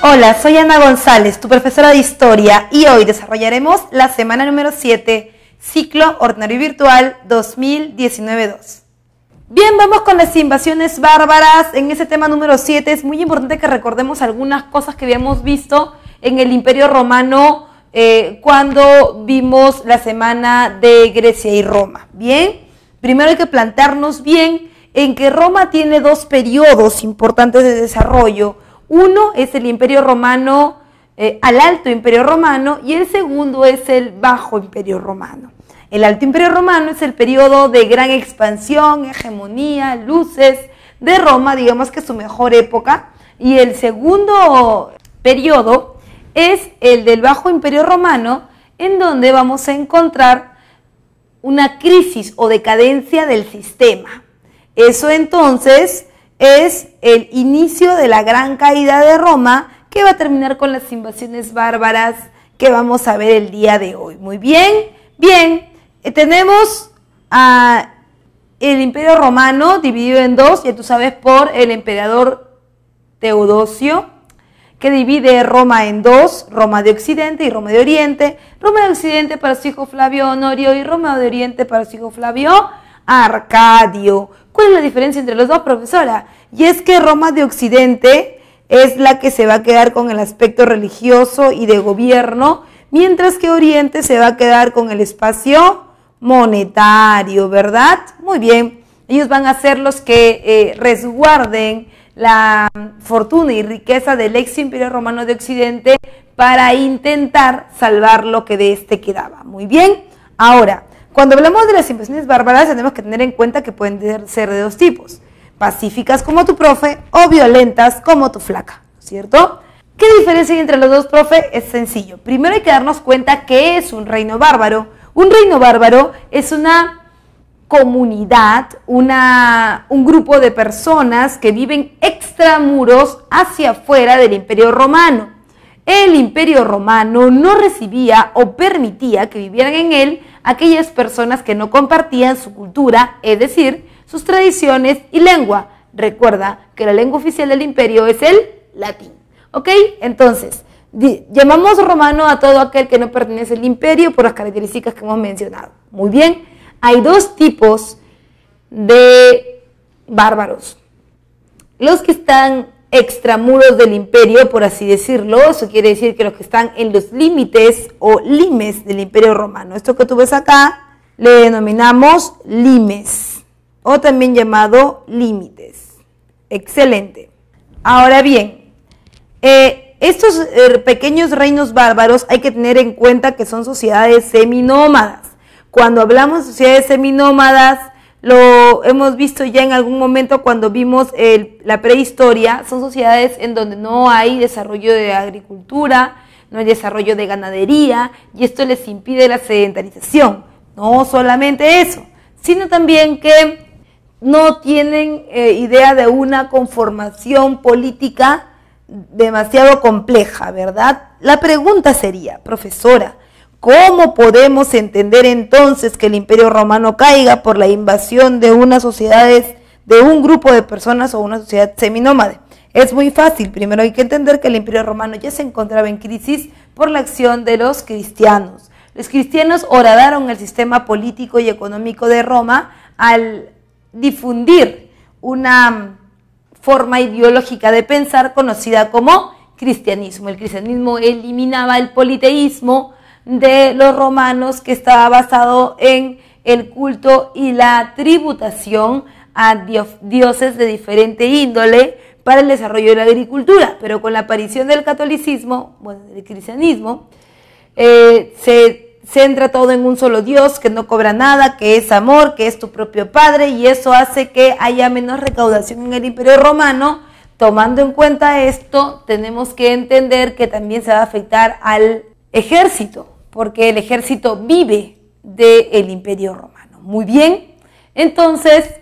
Hola, soy Ana González, tu profesora de Historia, y hoy desarrollaremos la semana número 7, Ciclo Ordinario Virtual 2019-2. Bien, vamos con las invasiones bárbaras. En ese tema número 7 es muy importante que recordemos algunas cosas que habíamos visto en el Imperio Romano cuando vimos la semana de Grecia y Roma. Bien, primero hay que plantearnos bien en que Roma tiene dos periodos importantes de desarrollo. Uno es el Imperio Romano, al Alto Imperio Romano, y el segundo es el Bajo Imperio Romano. El Alto Imperio Romano es el periodo de gran expansión, hegemonía, luces de Roma, digamos que es su mejor época, y el segundo periodo es el del Bajo Imperio Romano, en donde vamos a encontrar una crisis o decadencia del sistema. Eso entonces es el inicio de la gran caída de Roma, que va a terminar con las invasiones bárbaras que vamos a ver el día de hoy. Muy bien, tenemos el Imperio Romano dividido en dos, ya tú sabes, por el emperador Teodosio, que divide Roma en dos, Roma de Occidente y Roma de Oriente. Roma de Occidente para su hijo Flavio Honorio y Roma de Oriente para su hijo Flavio Arcadio. ¿Cuál es la diferencia entre los dos, profesora? Y es que Roma de Occidente es la que se va a quedar con el aspecto religioso y de gobierno, mientras que Oriente se va a quedar con el espacio monetario, ¿verdad? Muy bien, ellos van a ser los que resguarden la fortuna y riqueza del ex Imperio Romano de Occidente para intentar salvar lo que de este quedaba. Muy bien, ahora, cuando hablamos de las invasiones bárbaras tenemos que tener en cuenta que pueden ser de dos tipos: pacíficas como tu profe o violentas como tu flaca, ¿cierto? ¿Qué diferencia hay entre los dos, profe? Es sencillo. Primero hay que darnos cuenta qué es un reino bárbaro. Un reino bárbaro es una comunidad, un grupo de personas que viven extramuros hacia afuera del Imperio Romano. El Imperio Romano no recibía o permitía que vivieran en él aquellas personas que no compartían su cultura, es decir, sus tradiciones y lengua. Recuerda que la lengua oficial del imperio es el latín. ¿Ok? Entonces, llamamos romano a todo aquel que no pertenece al imperio por las características que hemos mencionado. Muy bien, hay dos tipos de bárbaros. Los que están extramuros del imperio, por así decirlo, eso quiere decir que los que están en los límites o limes del imperio romano. Esto que tú ves acá le denominamos limes, o también llamado límites. Excelente. Ahora bien, estos pequeños reinos bárbaros hay que tener en cuenta que son sociedades seminómadas. Cuando hablamos de sociedades seminómadas, lo hemos visto ya en algún momento cuando vimos la prehistoria. Son sociedades en donde no hay desarrollo de agricultura, no hay desarrollo de ganadería, y esto les impide la sedentarización. No solamente eso, sino también que no tienen idea de una conformación política demasiado compleja, ¿verdad? La pregunta sería, profesora, ¿cómo podemos entender entonces que el Imperio Romano caiga por la invasión de unas sociedades, de un grupo de personas o una sociedad seminómade? Es muy fácil. Primero hay que entender que el Imperio Romano ya se encontraba en crisis por la acción de los cristianos. Los cristianos horadaron el sistema político y económico de Roma al difundir una forma ideológica de pensar conocida como cristianismo. El cristianismo eliminaba el politeísmo de los romanos, que estaba basado en el culto y la tributación a dioses de diferente índole para el desarrollo de la agricultura. Pero con la aparición del catolicismo, bueno, del cristianismo, se centra todo en un solo Dios que no cobra nada, que es amor, que es tu propio Padre, y eso hace que haya menos recaudación en el Imperio Romano. Tomando en cuenta esto, tenemos que entender que también se va a afectar al ejército, porque el ejército vive del Imperio Romano. Muy bien, entonces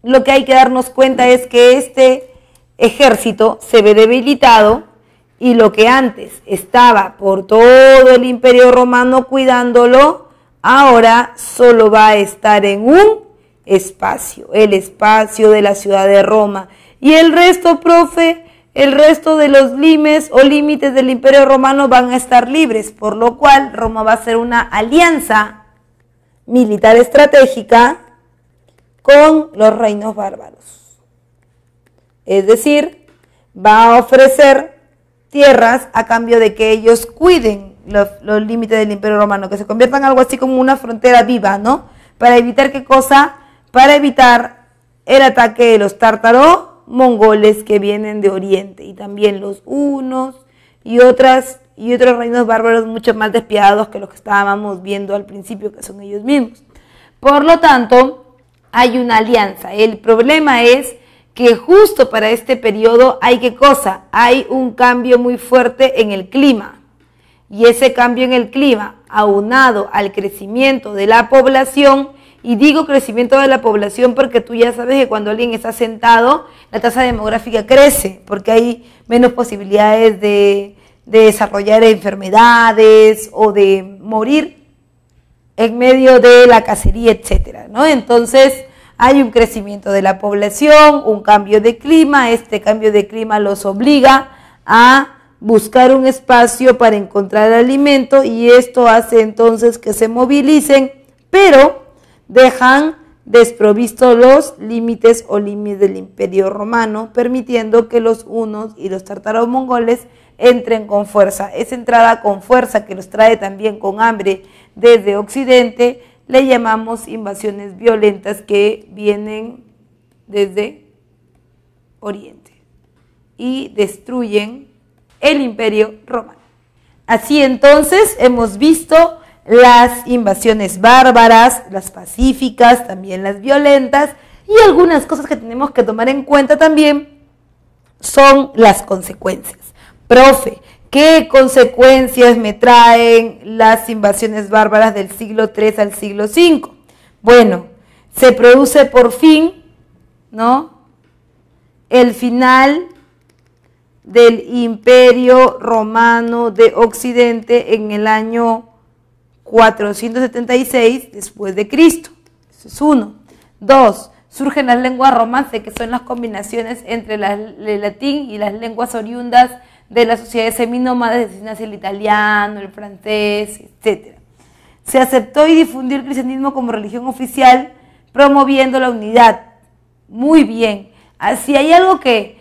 lo que hay que darnos cuenta es que este ejército se ve debilitado, y lo que antes estaba por todo el Imperio Romano cuidándolo, ahora solo va a estar en un espacio, el espacio de la ciudad de Roma. Y el resto, profe, el resto de los limes o límites del Imperio Romano van a estar libres, por lo cual Roma va a hacer una alianza militar estratégica con los reinos bárbaros. Es decir, va a ofrecer tierras a cambio de que ellos cuiden los límites del Imperio Romano, que se conviertan en algo así como una frontera viva, ¿no? ¿Para evitar qué cosa? Para evitar el ataque de los tártaros mongoles que vienen de Oriente, y también los hunos y otros reinos bárbaros mucho más despiadados que los que estábamos viendo al principio, que son ellos mismos. Por lo tanto, hay una alianza. El problema es que justo para este periodo hay ¿qué cosa? Hay un cambio muy fuerte en el clima, y ese cambio en el clima, aunado al crecimiento de la población, y digo crecimiento de la población porque tú ya sabes que cuando alguien está sentado, la tasa demográfica crece, porque hay menos posibilidades de desarrollar enfermedades o de morir en medio de la cacería, etcétera, ¿no? Entonces, hay un crecimiento de la población, un cambio de clima. Este cambio de clima los obliga a buscar un espacio para encontrar alimento, y esto hace entonces que se movilicen, pero dejan desprovistos los límites o límites del Imperio Romano, permitiendo que los hunos y los tártaros mongoles entren con fuerza. Esa entrada con fuerza, que los trae también con hambre desde Occidente, le llamamos invasiones violentas, que vienen desde Oriente y destruyen el Imperio Romano. Así entonces hemos visto las invasiones bárbaras, las pacíficas, también las violentas, y algunas cosas que tenemos que tomar en cuenta también son las consecuencias. Profe, ¿qué consecuencias me traen las invasiones bárbaras del siglo III al siglo V? Bueno, se produce por fin, ¿no?, el final del Imperio Romano de Occidente en el año 476 después de Cristo. Eso es uno. Dos, surgen las lenguas romances, que son las combinaciones entre el latín y las lenguas oriundas de las sociedades seminómadas, es decir, el italiano, el francés, etc. Se aceptó y difundió el cristianismo como religión oficial, promoviendo la unidad. Muy bien. Así hay algo que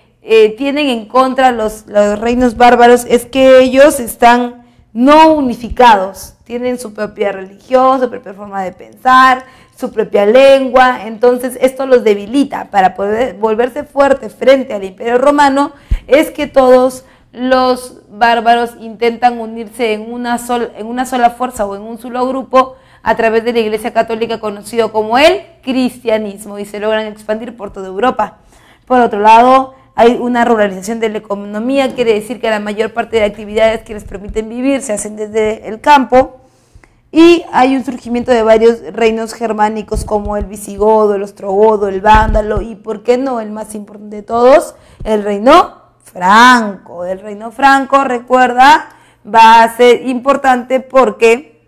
tienen en contra los reinos bárbaros, es que ellos están no unificados, tienen su propia religión, su propia forma de pensar, su propia lengua. Entonces esto los debilita. Para poder volverse fuerte frente al Imperio Romano, es que todos los bárbaros intentan unirse en una sola fuerza o en un solo grupo a través de la Iglesia Católica, conocido como el cristianismo, y se logran expandir por toda Europa. Por otro lado, hay una ruralización de la economía, quiere decir que la mayor parte de actividades que les permiten vivir se hacen desde el campo, y hay un surgimiento de varios reinos germánicos como el visigodo, el ostrogodo, el vándalo, y ¿por qué no el más importante de todos? El reino franco. El reino franco, recuerda, va a ser importante porque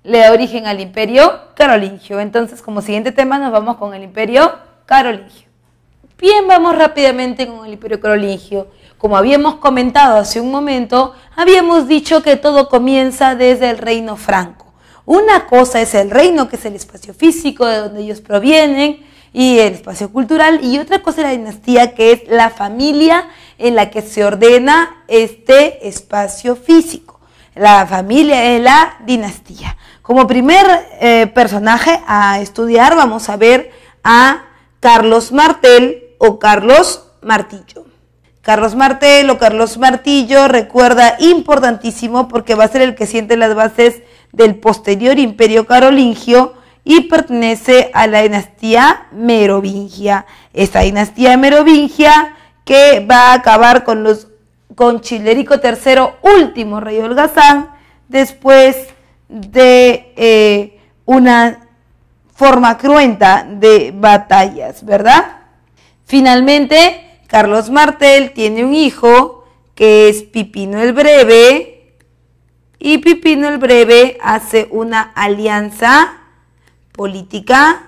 le da origen al Imperio Carolingio. Entonces, como siguiente tema nos vamos con el Imperio Carolingio. Bien, vamos rápidamente con el Imperio Carolingio. Como habíamos comentado hace un momento, habíamos dicho que todo comienza desde el reino franco. Una cosa es el reino, que es el espacio físico de donde ellos provienen, y el espacio cultural, y otra cosa es la dinastía, que es la familia en la que se ordena este espacio físico. La familia es la dinastía. Como primer personaje a estudiar, vamos a ver a Carlos Martel o Carlos Martillo. Carlos Martel o Carlos Martillo, recuerda, importantísimo, porque va a ser el que siente las bases del posterior Imperio Carolingio y pertenece a la dinastía merovingia. Esta dinastía merovingia que va a acabar con Childerico III, último rey holgazán, después de una forma cruenta de batallas, ¿verdad? Finalmente, Carlos Martel tiene un hijo que es Pipino el Breve, y Pipino el Breve hace una alianza política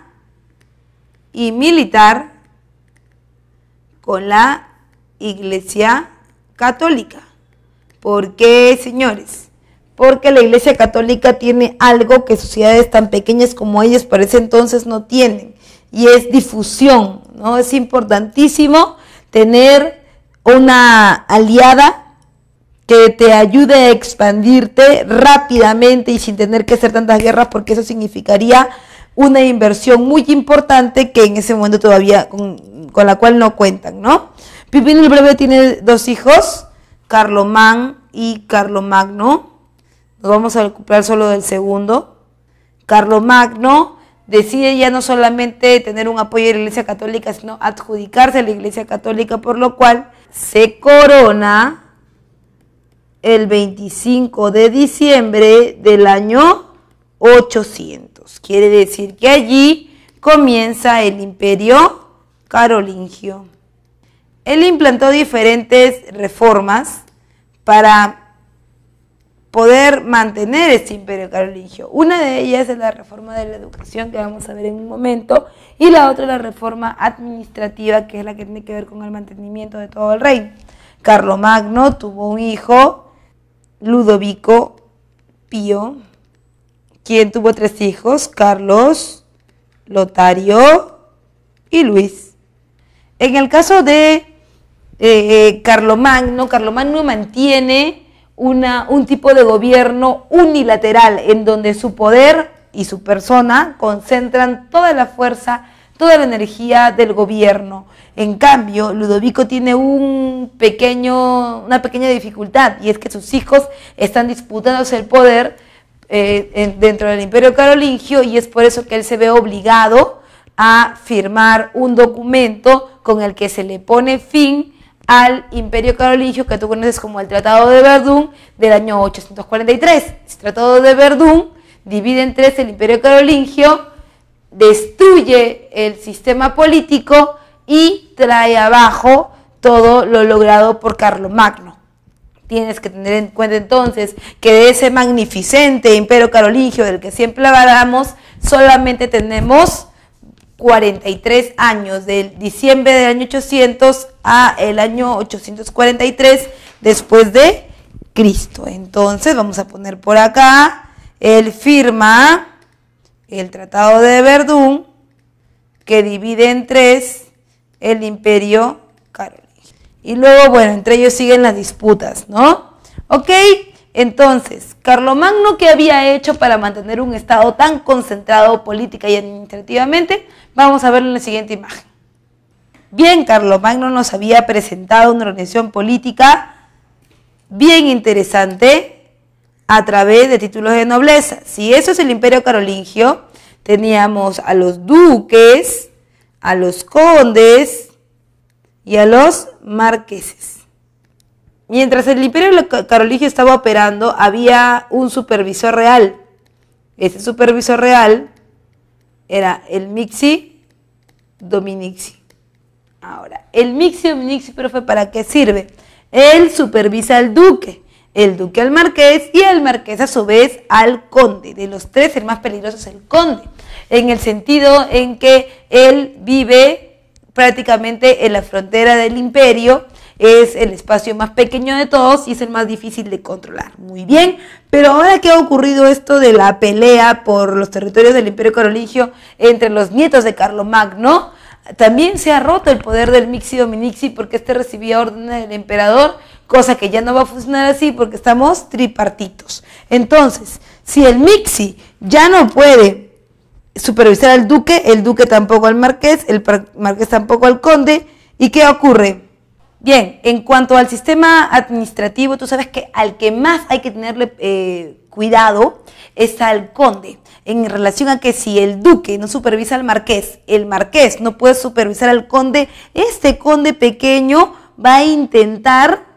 y militar con la Iglesia católica. ¿Por qué, señores? Porque la Iglesia Católica tiene algo que sociedades tan pequeñas como ellas para ese entonces no tienen, y es difusión, ¿no? Es importantísimo tener una aliada que te ayude a expandirte rápidamente y sin tener que hacer tantas guerras, porque eso significaría una inversión muy importante que en ese momento todavía con la cual no cuentan, ¿no? Pipín el Breve tiene 2 hijos, Carlomán y Carlomagno. Nos vamos a ocupar solo del segundo. Carlomagno decide ya no solamente tener un apoyo de la Iglesia Católica, sino adjudicarse a la Iglesia Católica, por lo cual se corona el 25 de diciembre del año 800. Quiere decir que allí comienza el Imperio Carolingio. Él implantó diferentes reformas para poder mantener este Imperio Carolingio. Una de ellas es la reforma de la educación, que vamos a ver en un momento, y la otra es la reforma administrativa, que es la que tiene que ver con el mantenimiento de todo el reino. Carlomagno tuvo un hijo, Ludovico Pío, quien tuvo 3 hijos, Carlos, Lotario y Luis. En el caso de Carlomagno mantiene un tipo de gobierno unilateral en donde su poder y su persona concentran toda la fuerza, toda la energía del gobierno. En cambio, Ludovico tiene una pequeña dificultad, y es que sus hijos están disputándose el poder dentro del Imperio Carolingio, y es por eso que él se ve obligado a firmar un documento con el que se le pone fin al Imperio Carolingio, que tú conoces como el Tratado de Verdún del año 843. El Tratado de Verdún divide en 3 el Imperio Carolingio, destruye el sistema político y trae abajo todo lo logrado por Carlomagno. Tienes que tener en cuenta entonces que de ese magnificente Imperio Carolingio del que siempre hablamos, solamente tenemos 43 años, del diciembre del año 800 a el año 843 después de Cristo. Entonces vamos a poner por acá, él firma el Tratado de Verdún, que divide en 3 el Imperio Carolingio. Y luego, bueno, entre ellos siguen las disputas, ¿no? Ok, entonces, Carlomagno, ¿qué había hecho para mantener un estado tan concentrado política y administrativamente? Vamos a verlo en la siguiente imagen. Bien, Carlomagno nos había presentado una organización política bien interesante a través de títulos de nobleza. Si eso es el Imperio Carolingio, teníamos a los duques, a los condes y a los marqueses. Mientras el Imperio Carolingio estaba operando, había un supervisor real. Ese supervisor real era el Mixi Dominixi. Ahora, el Mixi Dominixi, profe, ¿para qué sirve? Él supervisa al duque, el duque al marqués y el marqués a su vez al conde. De los 3, el más peligroso es el conde, en el sentido en que él vive prácticamente en la frontera del imperio, es el espacio más pequeño de todos y es el más difícil de controlar. Muy bien, pero ahora que ha ocurrido esto de la pelea por los territorios del Imperio Carolingio entre los nietos de Carlomagno, también se ha roto el poder del Mixi Dominixi, porque este recibía órdenes del emperador, cosa que ya no va a funcionar así porque estamos tripartitos. Entonces, si el Mixi ya no puede supervisar al duque, el duque tampoco al marqués, el marqués tampoco al conde, ¿y qué ocurre? Bien, en cuanto al sistema administrativo, tú sabes que al que más hay que tenerle cuidado es al conde, en relación a que si el duque no supervisa al marqués, el marqués no puede supervisar al conde, este conde pequeño va a intentar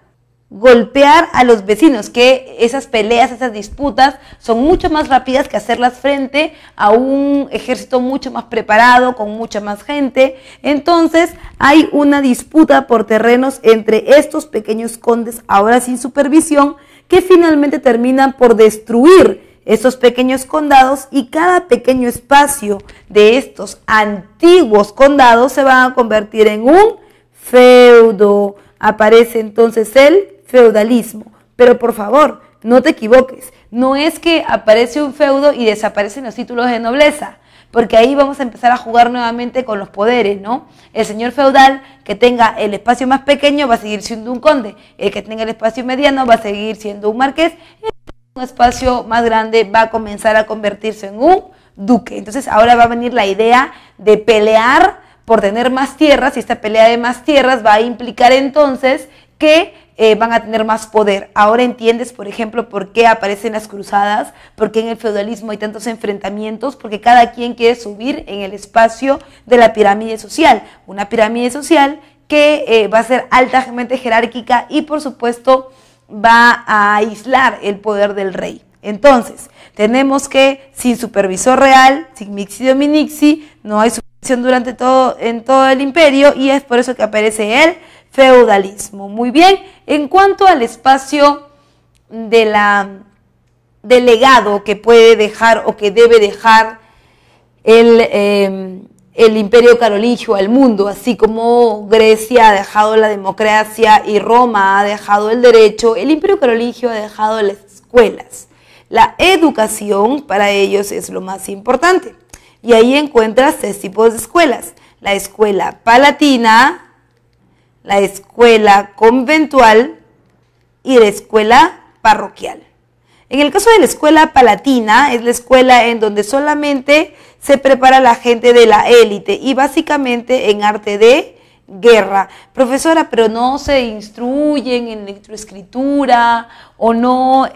golpear a los vecinos, que esas peleas, esas disputas son mucho más rápidas que hacerlas frente a un ejército mucho más preparado, con mucha más gente. Entonces hay una disputa por terrenos entre estos pequeños condes, ahora sin supervisión, que finalmente terminan por destruir esos pequeños condados, y cada pequeño espacio de estos antiguos condados se va a convertir en un feudo. Aparece entonces el feudalismo. Pero por favor, no te equivoques, no es que aparece un feudo y desaparecen los títulos de nobleza, porque ahí vamos a empezar a jugar nuevamente con los poderes, ¿no? El señor feudal que tenga el espacio más pequeño va a seguir siendo un conde, el que tenga el espacio mediano va a seguir siendo un marqués, y un espacio más grande va a comenzar a convertirse en un duque. Entonces ahora va a venir la idea de pelear por tener más tierras, y esta pelea de más tierras va a implicar entonces que van a tener más poder. Ahora entiendes, por ejemplo, por qué aparecen las cruzadas, por qué en el feudalismo hay tantos enfrentamientos, porque cada quien quiere subir en el espacio de la pirámide social. Una pirámide social que va a ser altamente jerárquica y, por supuesto, va a aislar el poder del rey. Entonces, tenemos que sin supervisor real, sin mixi dominixi, no hay supervisión en todo el imperio, y es por eso que aparece el feudalismo. Muy bien, en cuanto al espacio del legado que puede dejar o que debe dejar el imperio carolingio al mundo, así como Grecia ha dejado la democracia y Roma ha dejado el derecho, el imperio carolingio ha dejado las escuelas. La educación para ellos es lo más importante, y ahí encuentras 3 tipos de escuelas: la escuela palatina, la escuela conventual y la escuela parroquial. En el caso de la escuela palatina, es la escuela en donde solamente se prepara la gente de la élite y básicamente en arte de guerra. Profesora, pero no se instruyen en lectoescritura o no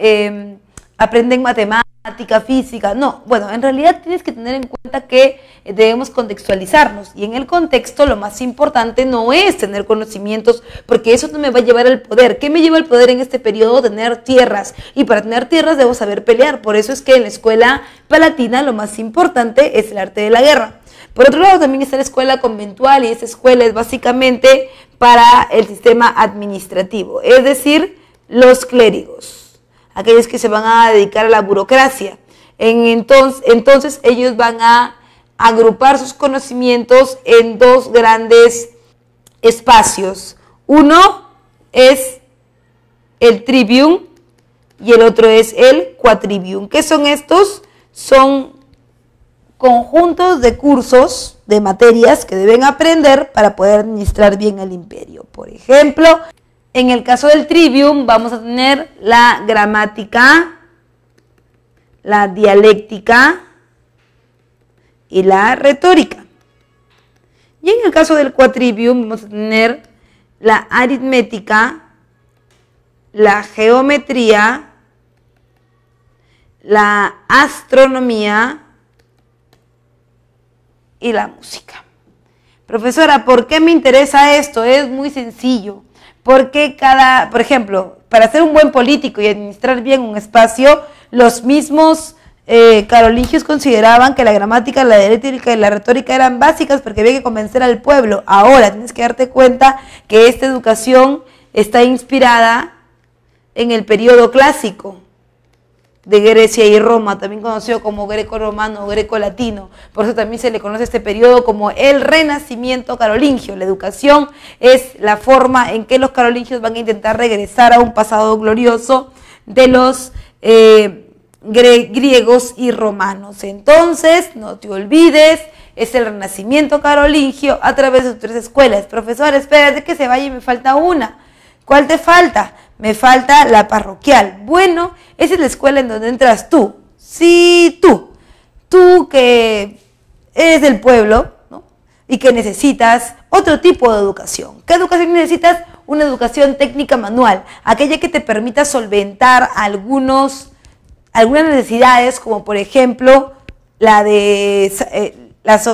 aprenden matemática, física. No, bueno, en realidad tienes que tener en cuenta que debemos contextualizarnos, y en el contexto lo más importante no es tener conocimientos, porque eso no me va a llevar al poder. ¿Qué me lleva al poder en este periodo? Tener tierras, y para tener tierras debo saber pelear. Por eso es que en la escuela palatina lo más importante es el arte de la guerra. Por otro lado también está la escuela conventual, y esa escuela es básicamente para el sistema administrativo, es decir, los clérigos, aquellos que se van a dedicar a la burocracia. Entonces ellos van a agrupar sus conocimientos en 2 grandes espacios. Uno es el trivium y el otro es el quadrivium. ¿Qué son estos? Son conjuntos de cursos, de materias que deben aprender para poder administrar bien el imperio. Por ejemplo, en el caso del trivium vamos a tener la gramática, la dialéctica y la retórica. Y en el caso del quadrivium vamos a tener la aritmética, la geometría, la astronomía y la música. Profesora, ¿por qué me interesa esto? Es muy sencillo. Porque por ejemplo, para ser un buen político y administrar bien un espacio, los mismos carolingios consideraban que la gramática, la dialéctica y la retórica eran básicas porque había que convencer al pueblo. Ahora tienes que darte cuenta que esta educación está inspirada en el periodo clásico de Grecia y Roma, también conocido como greco-romano o greco-latino. Por eso también se le conoce este periodo como el Renacimiento carolingio. La educación es la forma en que los carolingios van a intentar regresar a un pasado glorioso de los griegos y romanos. Entonces, no te olvides, es el Renacimiento carolingio a través de sus 3 escuelas. Profesor, espérate que se vaya y me falta una. ¿Cuál te falta? Me falta la parroquial. Bueno, esa es la escuela en donde entras tú. Sí, tú que eres del pueblo, ¿no? Y que necesitas otro tipo de educación. ¿Qué educación necesitas? Una educación técnica manual, aquella que te permita solventar algunas necesidades, como por ejemplo la de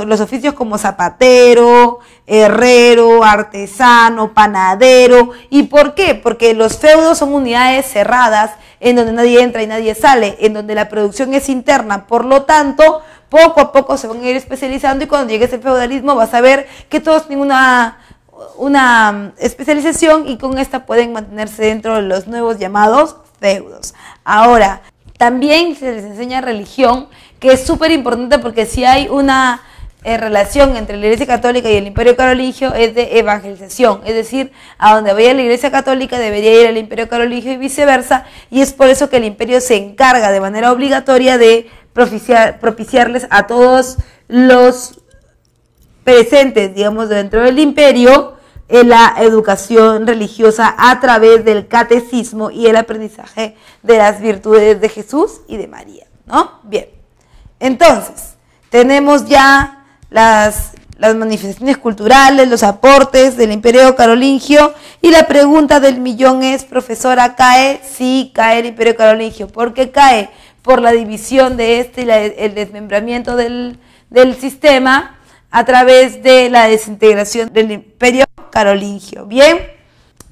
los oficios como zapatero, herrero, artesano, panadero. ¿Y por qué? Porque los feudos son unidades cerradas en donde nadie entra y nadie sale, en donde la producción es interna. Por lo tanto, poco a poco se van a ir especializando, y cuando llegues al feudalismo vas a ver que todos tienen una especialización, y con esta pueden mantenerse dentro de los nuevos llamados feudos. Ahora, también se les enseña religión, que es súper importante, porque si hay una relación entre la Iglesia Católica y el Imperio Carolingio es de evangelización, es decir, a donde vaya la Iglesia Católica debería ir el Imperio Carolingio y viceversa, y es por eso que el imperio se encarga de manera obligatoria de propiciarles a todos los presentes, digamos, dentro del imperio, en la educación religiosa a través del catecismo y el aprendizaje de las virtudes de Jesús y de María, ¿no? Bien, entonces, tenemos ya las manifestaciones culturales, los aportes del Imperio Carolingio, y la pregunta del millón es, profesora, ¿cae? Sí, cae el Imperio Carolingio. ¿Por qué cae? Por la división de y el desmembramiento del sistema a través de la desintegración del Imperio Carolingio. Bien,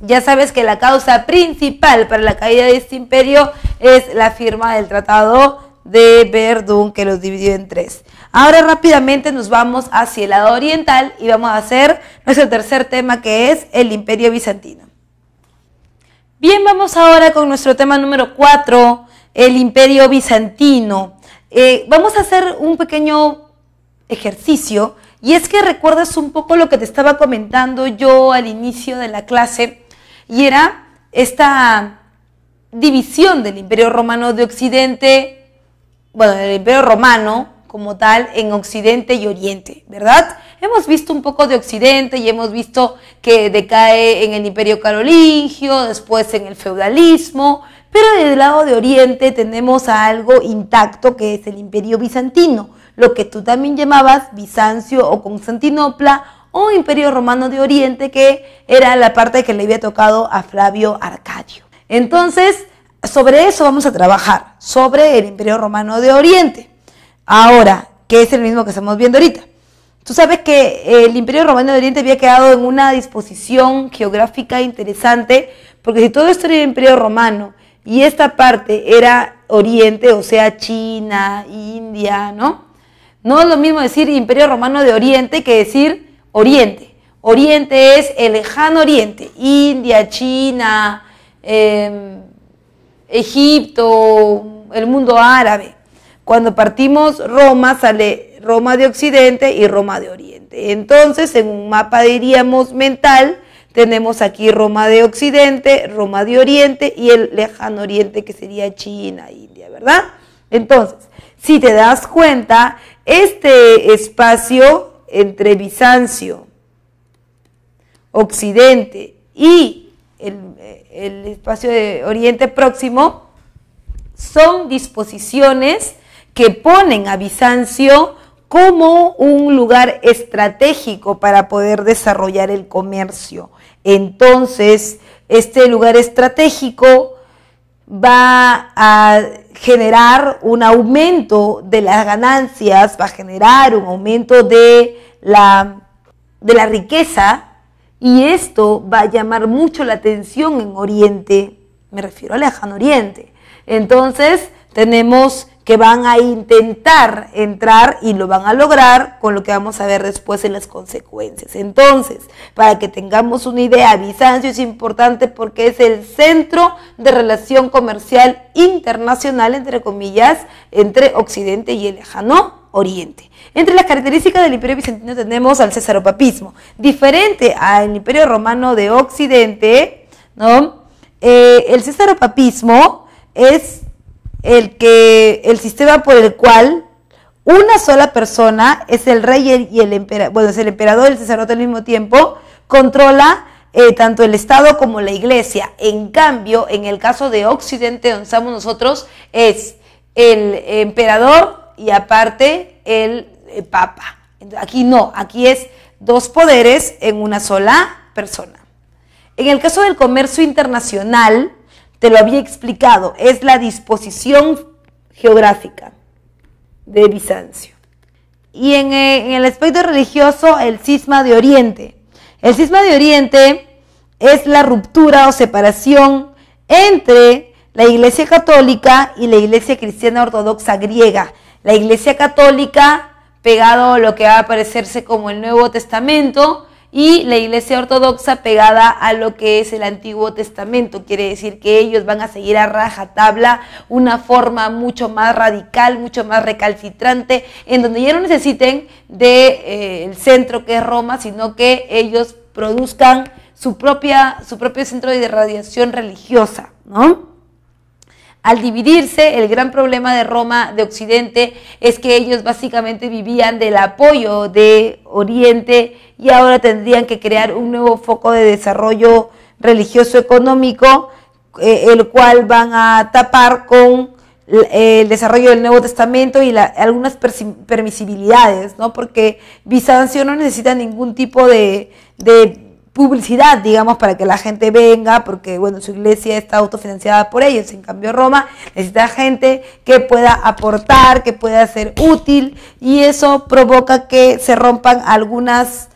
ya sabes que la causa principal para la caída de este imperio es la firma del Tratado de Verdún, que los dividió en 3. Ahora rápidamente nos vamos hacia el lado oriental y vamos a hacer nuestro tercer tema, que es el Imperio Bizantino. Bien, vamos ahora con nuestro tema número 4, el Imperio Bizantino. Vamos a hacer un pequeño ejercicio, y es que recuerdas un poco lo que te estaba comentando yo al inicio de la clase, y era esta división del Imperio Romano de Occidente, bueno, del Imperio Romano como tal, en Occidente y Oriente, ¿verdad? Hemos visto un poco de Occidente y hemos visto que decae en el Imperio Carolingio, después en el feudalismo, pero del lado de Oriente tenemos a algo intacto, que es el Imperio Bizantino, lo que tú también llamabas Bizancio o Constantinopla, o Imperio Romano de Oriente, que era la parte que le había tocado a Flavio Arcadio. Entonces, sobre eso vamos a trabajar, sobre el Imperio Romano de Oriente. Ahora, que es el mismo que estamos viendo ahorita. Tú sabes que el Imperio Romano de Oriente había quedado en una disposición geográfica interesante, porque si todo esto era el Imperio Romano y esta parte era Oriente, o sea, China, India, ¿no? No es lo mismo decir Imperio Romano de Oriente que decir Oriente. Oriente es el lejano Oriente, India, China, Egipto, el mundo árabe. Cuando partimos Roma, sale Roma de Occidente y Roma de Oriente. Entonces, en un mapa, diríamos, mental, tenemos aquí Roma de Occidente, Roma de Oriente y el lejano Oriente, que sería China, India, ¿verdad? Entonces, si te das cuenta, este espacio entre Bizancio, Occidente y el espacio de Oriente Próximo son disposiciones que ponen a Bizancio como un lugar estratégico para poder desarrollar el comercio. Entonces, este lugar estratégico va a generar un aumento de las ganancias, va a generar un aumento de la riqueza, y esto va a llamar mucho la atención en Oriente, me refiero al lejano Oriente. Entonces, tenemos que van a intentar entrar y lo van a lograr, con lo que vamos a ver después en las consecuencias. Entonces, para que tengamos una idea, Bizancio es importante porque es el centro de relación comercial internacional, entre comillas, entre Occidente y el lejano Oriente. Entre las características del Imperio Bizantino tenemos al cesaropapismo, diferente al Imperio Romano de Occidente, ¿no? El cesaropapismo es el sistema por el cual una sola persona, es el rey y el emperador, bueno, es el emperador y el sacerdote al mismo tiempo, controla tanto el Estado como la Iglesia. En cambio, en el caso de Occidente, donde estamos nosotros, es el emperador y aparte el papa. Aquí no, aquí es dos poderes en una sola persona. En el caso del comercio internacional, te lo había explicado, es la disposición geográfica de Bizancio. Y en el aspecto religioso, el cisma de Oriente. El cisma de Oriente es la ruptura o separación entre la Iglesia Católica y la Iglesia Cristiana Ortodoxa griega. La Iglesia Católica, pegado a lo que va a parecerse como el Nuevo Testamento, y la Iglesia Ortodoxa pegada a lo que es el Antiguo Testamento. Quiere decir que ellos van a seguir a rajatabla una forma mucho más radical, mucho más recalcitrante, en donde ya no necesiten del centro que es Roma, sino que ellos produzcan su propio centro de radiación religiosa, ¿no? Al dividirse, el gran problema de Roma de Occidente es que ellos básicamente vivían del apoyo de Oriente y ahora tendrían que crear un nuevo foco de desarrollo religioso económico, el cual van a tapar con el desarrollo del Nuevo Testamento y algunas permisibilidades, ¿no? Porque Bizancio no necesita ningún tipo de publicidad, digamos, para que la gente venga, porque, bueno, su iglesia está autofinanciada por ellos. En cambio, Roma necesita gente que pueda aportar, que pueda ser útil, y eso provoca que se rompan algunas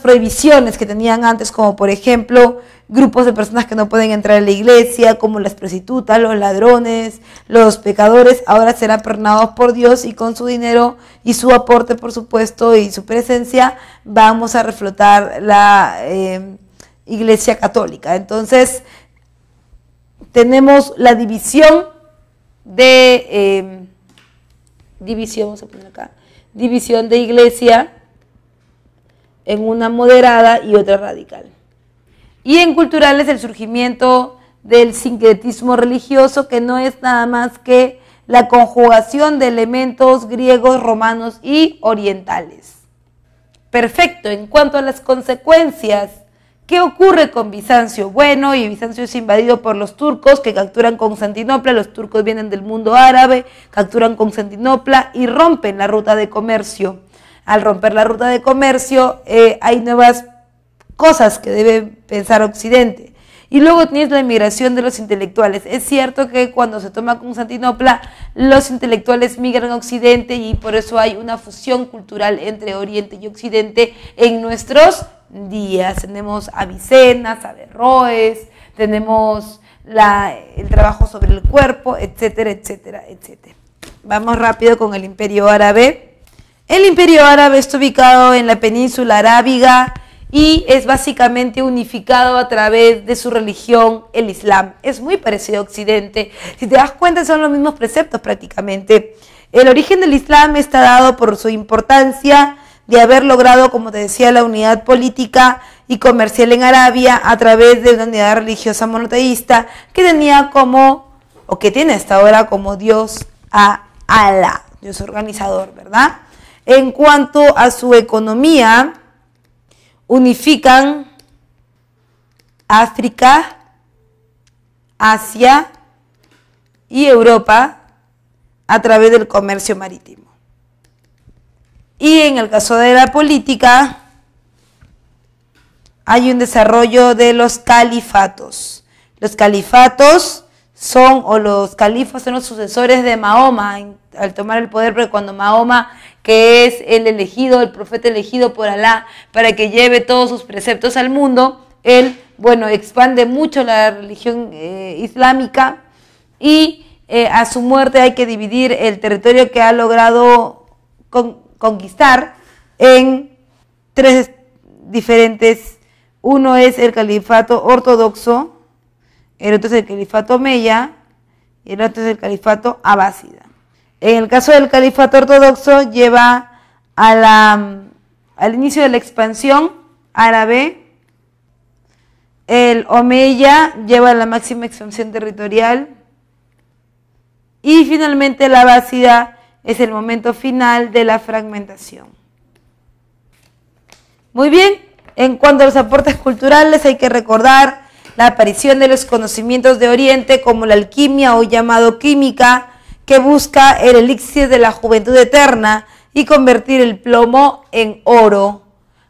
prohibiciones que tenían antes, como por ejemplo, grupos de personas que no pueden entrar a la iglesia, como las prostitutas, los ladrones, los pecadores, ahora serán perdonados por Dios, y con su dinero y su aporte, por supuesto, y su presencia, vamos a reflotar la iglesia católica. Entonces, tenemos la división de vamos a poner acá, división de iglesia en una moderada y otra radical. Y en culturales, el surgimiento del sincretismo religioso, que no es nada más que la conjugación de elementos griegos, romanos y orientales. Perfecto. En cuanto a las consecuencias, ¿qué ocurre con Bizancio? Bueno, y Bizancio es invadido por los turcos, que capturan Constantinopla. Los turcos vienen del mundo árabe, capturan Constantinopla y rompen la ruta de comercio. Al romper la ruta de comercio, hay nuevas cosas que debe pensar Occidente. Y luego tienes la migración de los intelectuales. Es cierto que cuando se toma Constantinopla, los intelectuales migran a Occidente, y por eso hay una fusión cultural entre Oriente y Occidente en nuestros días. Tenemos a Avicenna, Averroes, tenemos el trabajo sobre el cuerpo, etcétera, etcétera, etcétera. Vamos rápido con el Imperio Árabe. El Imperio Árabe está ubicado en la península arábiga y es básicamente unificado a través de su religión, el Islam. Es muy parecido a Occidente. Si te das cuenta, son los mismos preceptos prácticamente. El origen del Islam está dado por su importancia de haber logrado, como te decía, la unidad política y comercial en Arabia a través de una unidad religiosa monoteísta que tenía o que tiene hasta ahora como Dios a Alá, Dios organizador, ¿verdad? En cuanto a su economía, unifican África, Asia y Europa a través del comercio marítimo. Y en el caso de la política, hay un desarrollo de los califatos. Los califatos los califas son los sucesores de Mahoma al tomar el poder, porque cuando Mahoma, que es el elegido, el profeta elegido por Alá para que lleve todos sus preceptos al mundo, él, bueno, expande mucho la religión islámica, y a su muerte hay que dividir el territorio que ha logrado conquistar en tres diferentes. Uno es el califato ortodoxo, el otro es el califato omeya y el otro es el califato abásida. En el caso del califato ortodoxo, lleva al inicio de la expansión árabe. El omeya lleva a la máxima expansión territorial. Y finalmente la abásida es el momento final de la fragmentación. Muy bien, en cuanto a los aportes culturales, hay que recordar la aparición de los conocimientos de Oriente, como la alquimia, o llamado química, que busca el elixir de la juventud eterna y convertir el plomo en oro.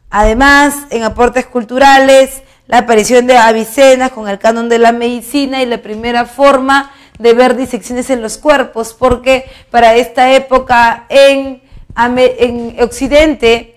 Además, en aportes culturales, la aparición de Avicenna con el canon de la medicina y la primera forma de ver disecciones en los cuerpos, porque para esta época en Occidente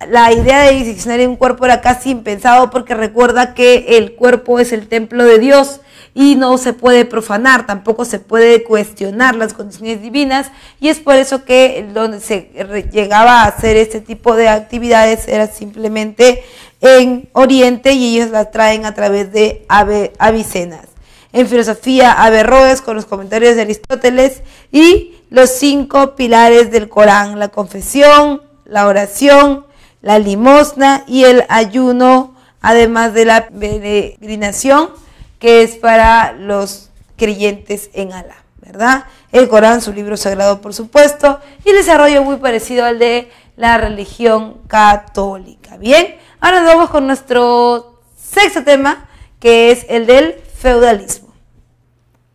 la idea de diseccionar un cuerpo era casi impensado, porque recuerda que el cuerpo es el templo de Dios y no se puede profanar, tampoco se puede cuestionar las condiciones divinas, y es por eso que donde se llegaba a hacer este tipo de actividades era simplemente en Oriente y ellos las traen a través de Avicenas. En filosofía, Averroes con los comentarios de Aristóteles y los 5 pilares del Corán: la confesión, la oración, la limosna y el ayuno, además de la peregrinación, que es para los creyentes en Alá, ¿verdad? El Corán, su libro sagrado, por supuesto, y el desarrollo muy parecido al de la religión católica. Bien, ahora nos vamos con nuestro sexto tema, que es el del feudalismo.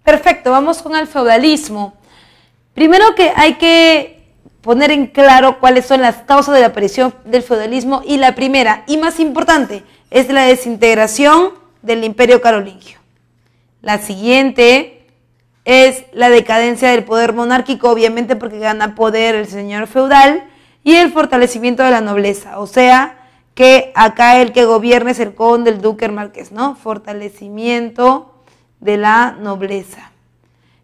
Perfecto, vamos con el feudalismo. Primero que hay que poner en claro cuáles son las causas de la aparición del feudalismo, y la primera y más importante es la desintegración del Imperio Carolingio. La siguiente es la decadencia del poder monárquico, obviamente porque gana poder el señor feudal, y el fortalecimiento de la nobleza, o sea que acá el que gobierna es el conde, el duque, el marqués, ¿no? Fortalecimiento de la nobleza.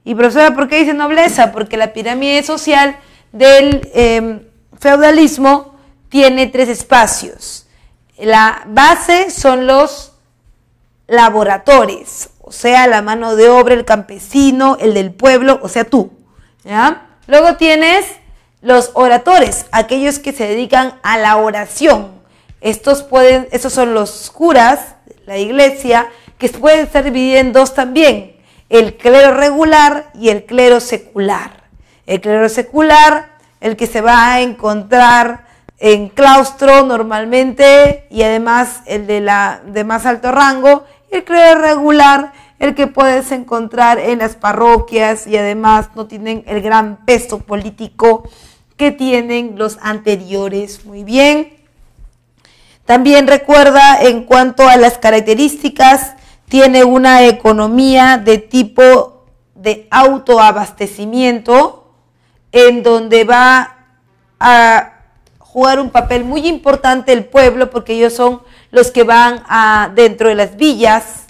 Y profesora, ¿por qué dice nobleza? Porque la pirámide social del feudalismo tiene 3 espacios. La base son los laboradores, o sea, la mano de obra, el campesino, el del pueblo, o sea, tú, ¿ya? Luego tienes los oradores, aquellos que se dedican a la oración. Estos son los curas, la iglesia, que pueden estar divididos en 2 también: el clero regular y el clero secular. El clero secular, el que se va a encontrar en claustro normalmente, y además el de más alto rango, y el clero regular, el que puedes encontrar en las parroquias, y además no tienen el gran peso político que tienen los anteriores. Muy bien. También recuerda, en cuanto a las características, tiene una economía de tipo de autoabastecimiento, en donde va a jugar un papel muy importante el pueblo, porque ellos son los que van dentro de las villas,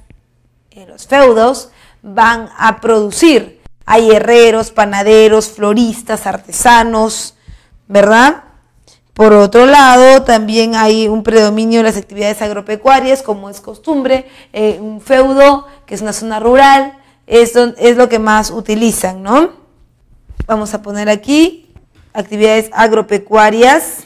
en los feudos, van a producir. Hay herreros, panaderos, floristas, artesanos, ¿verdad? Por otro lado, también hay un predominio de las actividades agropecuarias, como es costumbre. Un feudo, que es una zona rural, es lo que más utilizan, ¿no? Vamos a poner aquí actividades agropecuarias.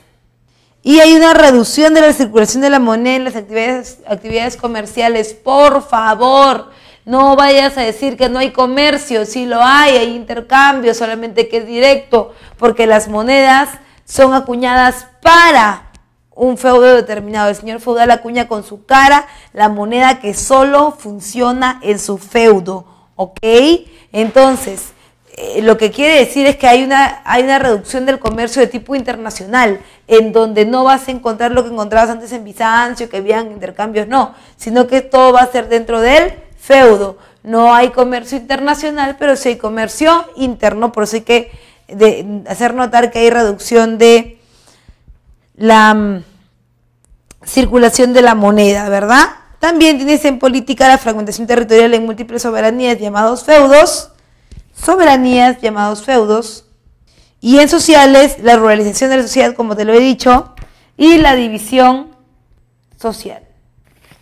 Y hay una reducción de la circulación de la moneda en las actividades comerciales. Por favor, no vayas a decir que no hay comercio. Sí lo hay intercambio, solamente que es directo, porque las monedas son acuñadas para un feudo determinado. El señor feudal acuña con su cara la moneda que solo funciona en su feudo, ¿ok? Entonces, lo que quiere decir es que hay una reducción del comercio de tipo internacional, en donde no vas a encontrar lo que encontrabas antes en Bizancio, que habían intercambios, no, sino que todo va a ser dentro del feudo. No hay comercio internacional, pero sí hay comercio interno, por eso hay que hacer notar que hay reducción de la circulación de la moneda, ¿verdad? También tienes en política la fragmentación territorial en múltiples soberanías llamados feudos, y en sociales la ruralización de la sociedad, como te lo he dicho, y la división social.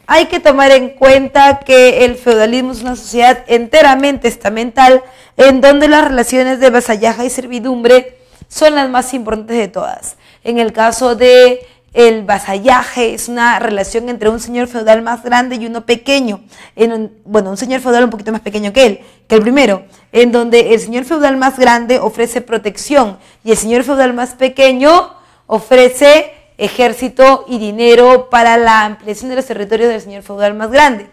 Hay que tomar en cuenta que el feudalismo es una sociedad enteramente estamental, en donde las relaciones de vasallaje y servidumbre son las más importantes de todas. En el caso de el vasallaje, es una relación entre un señor feudal más grande y uno pequeño. Un señor feudal un poquito más pequeño que el primero, en donde el señor feudal más grande ofrece protección y el señor feudal más pequeño ofrece ejército y dinero para la ampliación de los territorios del señor feudal más grande.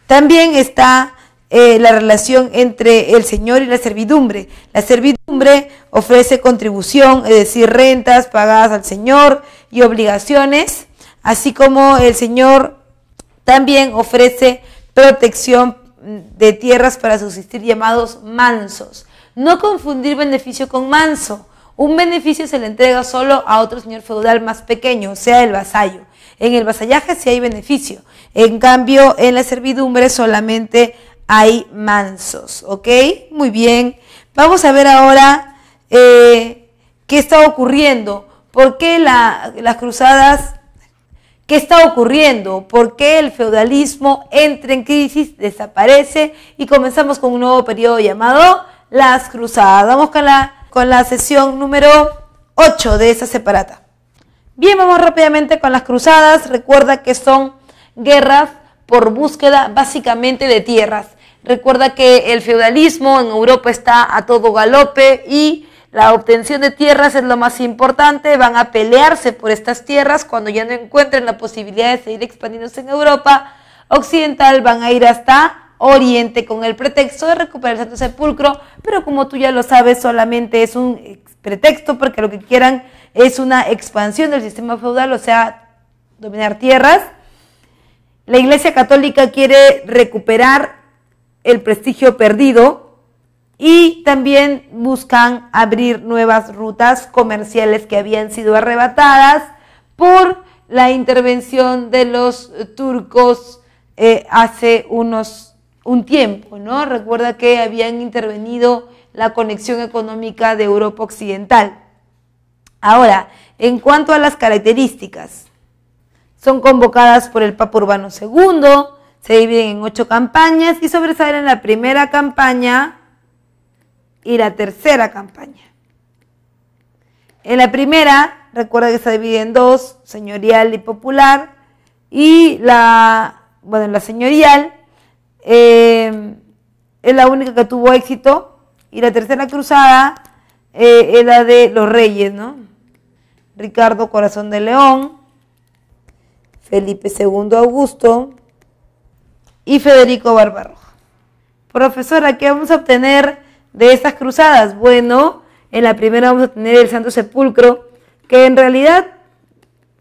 También está la relación entre el señor y la servidumbre. La servidumbre ofrece contribución, es decir, rentas pagadas al señor y obligaciones, así como el señor también ofrece protección de tierras para subsistir, llamados mansos. No confundir beneficio con manso. Un beneficio se le entrega solo a otro señor feudal más pequeño, o sea, el vasallo. En el vasallaje sí hay beneficio, en cambio en la servidumbre solamente hay mansos, ¿ok? Muy bien, vamos a ver ahora qué está ocurriendo, por qué las cruzadas ¿Qué está ocurriendo? ¿Por qué el feudalismo entra en crisis, desaparece y comenzamos con un nuevo periodo llamado las Cruzadas? Vamos con la sesión número 8 de esa separata. Bien, vamos rápidamente con las Cruzadas. Recuerda que son guerras por búsqueda básicamente de tierras. Recuerda que el feudalismo en Europa está a todo galope y la obtención de tierras es lo más importante. Van a pelearse por estas tierras. Cuando ya no encuentren la posibilidad de seguir expandiéndose en Europa occidental, van a ir hasta Oriente con el pretexto de recuperar el Santo Sepulcro, pero como tú ya lo sabes, solamente es un pretexto porque lo que quieran es una expansión del sistema feudal, o sea, dominar tierras. La Iglesia Católica quiere recuperar el prestigio perdido y también buscan abrir nuevas rutas comerciales que habían sido arrebatadas por la intervención de los turcos hace un tiempo, ¿no? Recuerda que habían intervenido la conexión económica de Europa Occidental. Ahora, en cuanto a las características, son convocadas por el Papa Urbano II, se dividen en 8 campañas y sobresalen la primera campaña y la tercera campaña. En la primera, recuerda que se divide en 2, señorial y popular, y la señorial es la única que tuvo éxito, y la tercera cruzada es la de los reyes, ¿no? Ricardo Corazón de León, Felipe II Augusto y Federico Barbarroja. Profesora, ¿qué vamos a obtener de estas cruzadas? Bueno, en la primera vamos a tener el Santo Sepulcro, que en realidad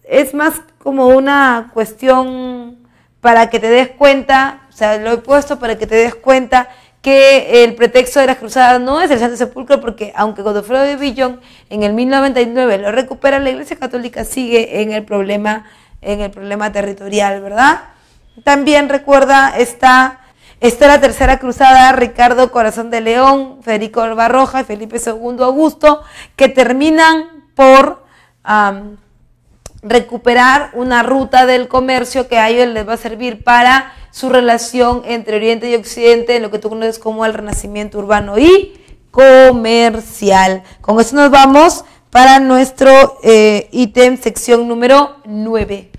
es más como una cuestión para que te des cuenta, o sea, lo he puesto para que te des cuenta que el pretexto de las cruzadas no es el Santo Sepulcro, porque aunque Godofredo de Bouillon en el 1099 lo recupera, la Iglesia Católica sigue en el problema territorial, ¿verdad? También recuerda, está la tercera cruzada, Ricardo Corazón de León, Federico Barbarroja y Felipe II Augusto, que terminan por recuperar una ruta del comercio que a ellos les va a servir para su relación entre Oriente y Occidente, en lo que tú conoces como el Renacimiento urbano y comercial. Con eso nos vamos para nuestro ítem sección número 9.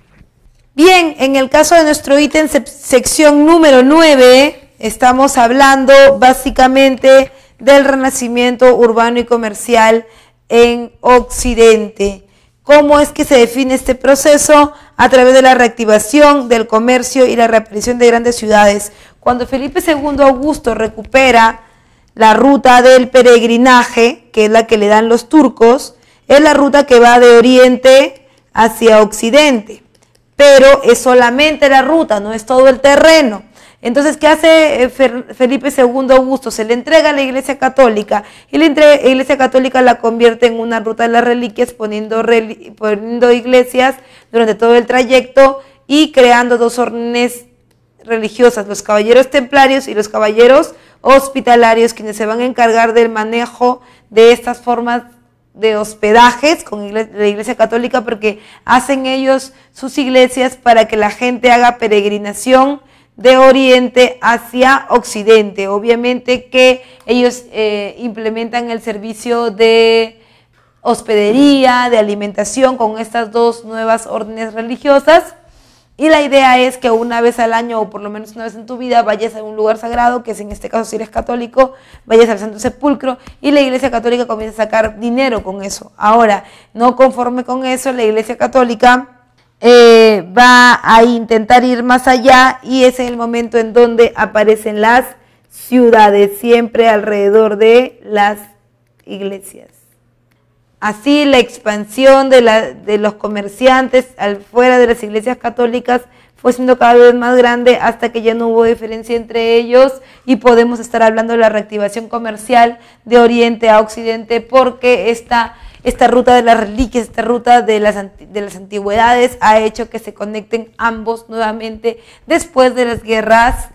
Bien, en el caso de nuestro ítem sección número 9, estamos hablando básicamente del renacimiento urbano y comercial en Occidente. ¿Cómo es que se define este proceso? A través de la reactivación del comercio y la reaparición de grandes ciudades. Cuando Felipe II Augusto recupera la ruta del peregrinaje, que es la que le dan los turcos, es la ruta que va de Oriente hacia Occidente. Pero es solamente la ruta, no es todo el terreno. Entonces, ¿qué hace Felipe II Augusto? Se le entrega a la Iglesia Católica y la Iglesia Católica la convierte en una ruta de las reliquias, poniendo iglesias durante todo el trayecto y creando 2 órdenes religiosas, los caballeros templarios y los caballeros hospitalarios, quienes se van a encargar del manejo de estas formas de hospedajes con la Iglesia Católica, porque hacen ellos sus iglesias para que la gente haga peregrinación de Oriente hacia Occidente. Obviamente que ellos implementan el servicio de hospedería, de alimentación con estas 2 nuevas órdenes religiosas, y la idea es que una vez al año, o por lo menos una vez en tu vida, vayas a un lugar sagrado, que es en este caso si eres católico, vayas al Santo Sepulcro, y la Iglesia Católica comienza a sacar dinero con eso. Ahora, no conforme con eso, la Iglesia Católica va a intentar ir más allá, y es en el momento en donde aparecen las ciudades, siempre alrededor de las iglesias. Así la expansión de los comerciantes fuera de las iglesias católicas fue siendo cada vez más grande hasta que ya no hubo diferencia entre ellos y podemos estar hablando de la reactivación comercial de Oriente a Occidente, porque esta ruta de las reliquias, esta ruta de las antigüedades ha hecho que se conecten ambos nuevamente después de las guerras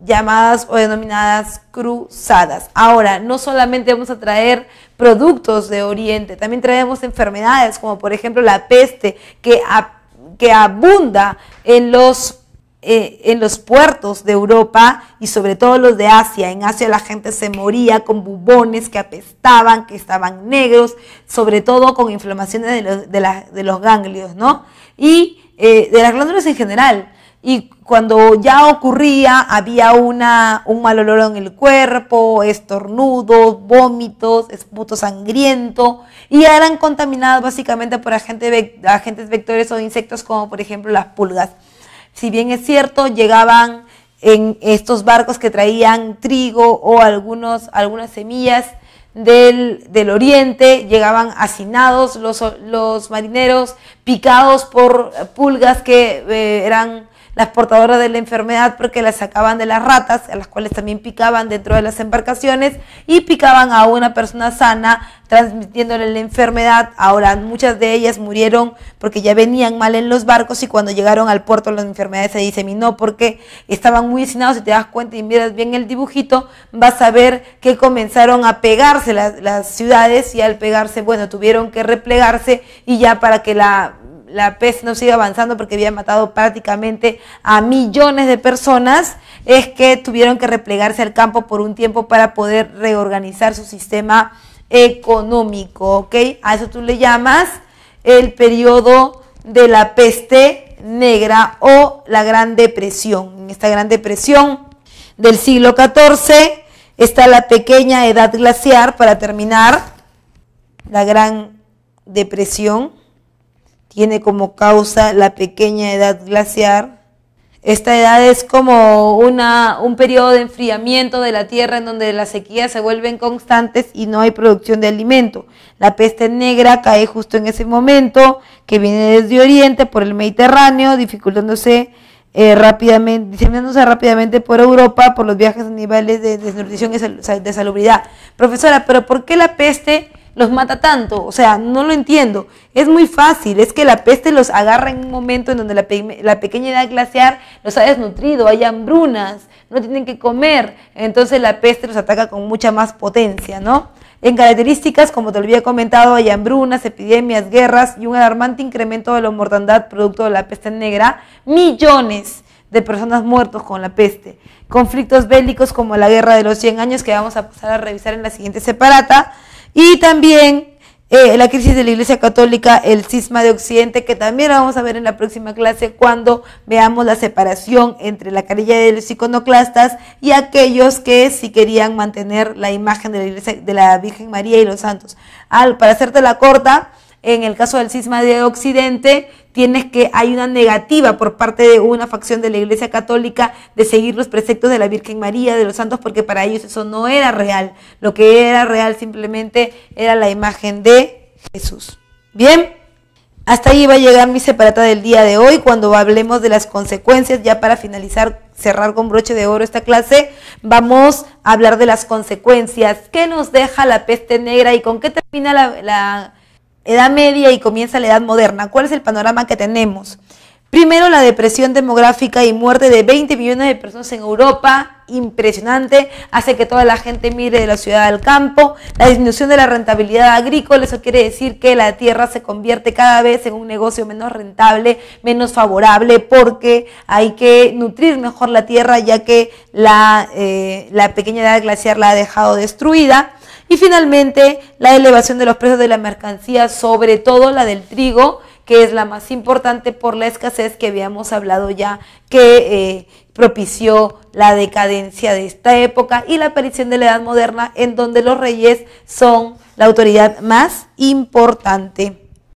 llamadas o denominadas cruzadas. Ahora, no solamente vamos a traer productos de Oriente, también traemos enfermedades como por ejemplo la peste, que que abunda en los puertos de Europa y sobre todo los de Asia. En Asia la gente se moría con bubones que apestaban, que estaban negros, sobre todo con inflamaciones de los ganglios, ¿no? Y de las glándulas en general. Y cuando ya ocurría, había un mal olor en el cuerpo, estornudos, vómitos, esputo sangriento, y eran contaminados básicamente por agentes vectores o insectos como por ejemplo las pulgas. Si bien es cierto, llegaban en estos barcos que traían trigo o algunas semillas del oriente, llegaban hacinados los marineros, picados por pulgas que eran las portadoras de la enfermedad porque las sacaban de las ratas, a las cuales también picaban dentro de las embarcaciones y picaban a una persona sana, transmitiéndole la enfermedad. Ahora, muchas de ellas murieron porque ya venían mal en los barcos y cuando llegaron al puerto la enfermedad se diseminó porque estaban muy hacinados. Si te das cuenta y miras bien el dibujito, vas a ver que comenzaron a pegarse las ciudades y al pegarse, bueno, tuvieron que replegarse y ya para que la peste no siga avanzando porque había matado prácticamente a millones de personas, es que tuvieron que replegarse al campo por un tiempo para poder reorganizar su sistema económico, ¿ok? A eso tú le llamas el periodo de la peste negra o la Gran Depresión. En esta Gran Depresión del siglo XIV está la pequeña edad glaciar para terminar. La Gran Depresión tiene como causa la pequeña edad glaciar. Esta edad es como un periodo de enfriamiento de la tierra en donde las sequías se vuelven constantes y no hay producción de alimento. La peste negra cae justo en ese momento, que viene desde Oriente por el Mediterráneo, diseminándose rápidamente por Europa por los viajes a niveles de desnutrición y de salubridad. Profesora, ¿pero por qué la peste los mata tanto? O sea, no lo entiendo. Es muy fácil, es que la peste los agarra en un momento en donde la pequeña edad glaciar los ha desnutrido, hay hambrunas, no tienen que comer, entonces la peste los ataca con mucha más potencia, ¿no? En características, como te lo había comentado, hay hambrunas, epidemias, guerras y un alarmante incremento de la mortandad producto de la peste negra, millones de personas muertos con la peste, conflictos bélicos como la Guerra de los 100 años que vamos a pasar a revisar en la siguiente separata, y también la crisis de la Iglesia Católica, el cisma de Occidente, que también la vamos a ver en la próxima clase cuando veamos la separación entre la carilla de los iconoclastas y aquellos que sí querían mantener la imagen de la Iglesia, de la Virgen María y los santos. Para hacértela corta, en el caso del cisma de Occidente, hay una negativa por parte de una facción de la Iglesia Católica de seguir los preceptos de la Virgen María, de los santos, porque para ellos eso no era real. Lo que era real simplemente era la imagen de Jesús. Bien, hasta ahí va a llegar mi separata del día de hoy, cuando hablemos de las consecuencias. Ya para finalizar, cerrar con broche de oro esta clase, vamos a hablar de las consecuencias. ¿Qué nos deja la peste negra y con qué termina la Edad Media y comienza la Edad Moderna? ¿Cuál es el panorama que tenemos? Primero, la depresión demográfica y muerte de 20 millones de personas en Europa, impresionante, hace que toda la gente migre de la ciudad al campo. La disminución de la rentabilidad agrícola, eso quiere decir que la tierra se convierte cada vez en un negocio menos rentable, menos favorable, porque hay que nutrir mejor la tierra, ya que la pequeña edad glaciar la ha dejado destruida. Y finalmente, la elevación de los precios de la mercancía, sobre todo la del trigo, que es la más importante por la escasez que habíamos hablado ya, que propició la decadencia de esta época y la aparición de la Edad Moderna, en donde los reyes son la autoridad más importante.